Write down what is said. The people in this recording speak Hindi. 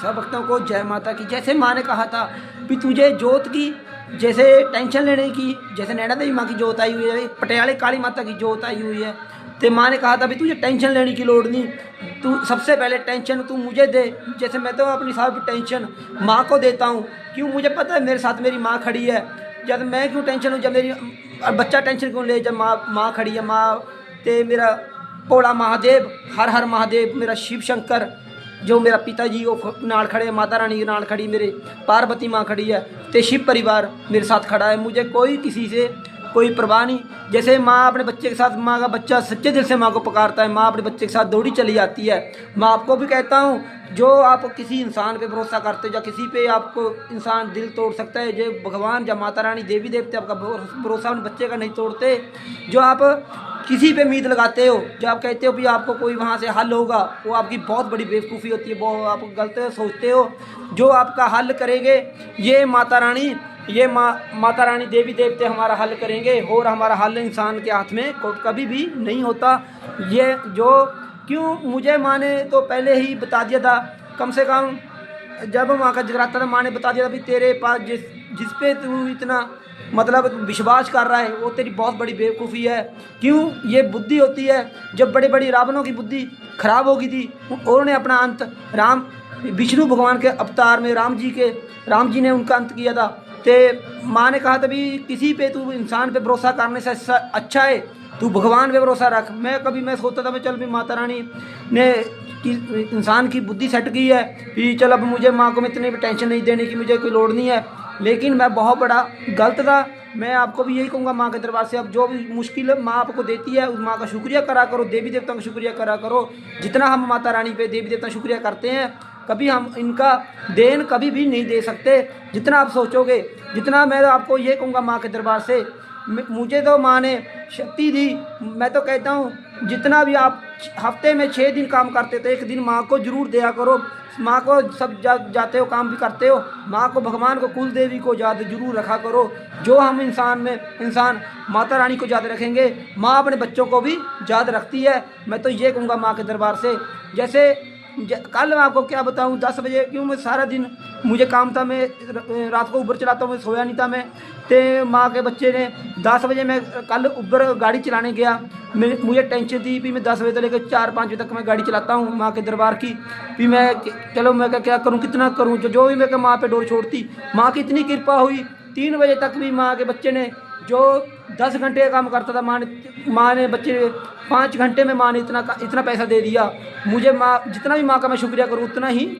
सब भक्तों को जय माता की। जैसे माँ ने कहा था कि तुझे जोत की जैसे टेंशन लेने की, जैसे नैना देवी माँ की जोत आई हुई है, पटियाले काली माता की जोत आई हुई है, तो माँ ने कहा था भी तुझे टेंशन लेने की लोड़ नहीं, तू सबसे पहले टेंशन तू मुझे दे। जैसे मैं तो अपनी सारी टेंशन माँ को देता हूँ, क्यों, मुझे पता है मेरे साथ मेरी माँ खड़ी है। जब मैं क्यों टेंशन हूँ, जब मेरी बच्चा टेंशन क्यों ले, जब माँ खड़ी है। माँ ते मेरा भोला महादेव, हर हर महादेव, मेरा शिव शंकर जो मेरा पिताजी वो नाल खड़े, माता रानी नाल खड़ी, मेरे पार्वती माँ खड़ी है, तो शिव परिवार मेरे साथ खड़ा है। मुझे कोई किसी से कोई परवाह नहीं। जैसे माँ अपने बच्चे के साथ, माँ का बच्चा सच्चे दिल से माँ को पुकारता है, माँ अपने बच्चे के साथ दौड़ी चली जाती है। मैं आपको भी कहता हूँ, जो आप किसी इंसान पे भरोसा करते हो या किसी पे आपको इंसान दिल तोड़ सकता है, जो भगवान या माता रानी देवी देवते आपका भरोसा अपने बच्चे का नहीं तोड़ते। जो आप किसी पे उम्मीद लगाते हो, जो आप कहते हो भी आपको कोई वहाँ से हल होगा, वो आपकी बहुत बड़ी बेवकूफ़ी होती है, वो आप गलत सोचते हो। जो आपका हल करेंगे ये माता रानी, ये माता रानी देवी देवते हमारा हल करेंगे, और हमारा हल इंसान के हाथ में कभी भी नहीं होता। ये जो क्यों मुझे माँ ने तो पहले ही बता दिया था, कम से कम जब माँ का जगराता था, माँ ने बता दिया था भी तेरे पास जिस पे तू इतना मतलब विश्वास कर रहा है वो तेरी बहुत बड़ी बेवकूफ़ी है। क्यों, ये बुद्धि होती है। जब बड़े बड़ी रावणों की बुद्धि खराब हो गई थी, उन्होंने अपना अंत राम विष्णु भगवान के अवतार में राम जी ने उनका अंत किया था। तो माँ ने कहा था भी किसी पे तू इंसान पे भरोसा करने से अच्छा है तू भगवान पे भरोसा रख। मैं सोचता था मैं चल भी माता रानी ने इंसान की बुद्धि सेट की है कि चल अब मुझे माँ को इतनी टेंशन नहीं देने की, मुझे कोई लोड़ नहीं है। लेकिन मैं बहुत बड़ा गलत था। मैं आपको भी यही कहूँगा, माँ के दरबार से अब जो भी मुश्किल माँ आपको देती है उस माँ का शुक्रिया करा करो, देवी देवताओं का शुक्रिया करा करो। जितना हम माता रानी पे देवी देवता शुक्रिया करते हैं, कभी हम इनका देन कभी भी नहीं दे सकते जितना आप सोचोगे। जितना मैं आपको ये कहूँगा माँ के दरबार से, मुझे तो माँ ने शक्ति दी। मैं तो कहता हूँ जितना भी आप हफ्ते में 6 दिन काम करते थे, एक दिन माँ को ज़रूर दिया करो। माँ को सब जाते हो, काम भी करते हो, माँ को, भगवान को, कुल देवी को याद जरूर रखा करो। जो हम इंसान माता रानी को याद रखेंगे, माँ अपने बच्चों को भी याद रखती है। मैं तो ये कहूँगा माँ के दरबार से। जैसे कल मैं आपको क्या बताऊँ, 10 बजे, क्यों मैं सारा दिन मुझे काम था, मैं रात को उबर चलाता हूँ, मैं सोया नहीं था। मैं तो माँ के बच्चे ने 10 बजे, मैं कल उबर गाड़ी चलाने गया, मुझे टेंशन थी भी मैं 10 बजे से लेकर 4-5 बजे तक मैं गाड़ी चलाता हूँ माँ के दरबार की। भी मैं चलो मैं क्या करूँ, कितना करूँ, जो भी मैं माँ पे डोर छोड़ती। माँ की इतनी कृपा हुई, 3 बजे तक भी माँ के बच्चे ने, जो 10 घंटे का काम करता था, माँ ने बच्चे 5 घंटे में माँ ने इतना पैसा दे दिया मुझे। माँ जितना भी माँ का मैं शुक्रिया करूँ उतना ही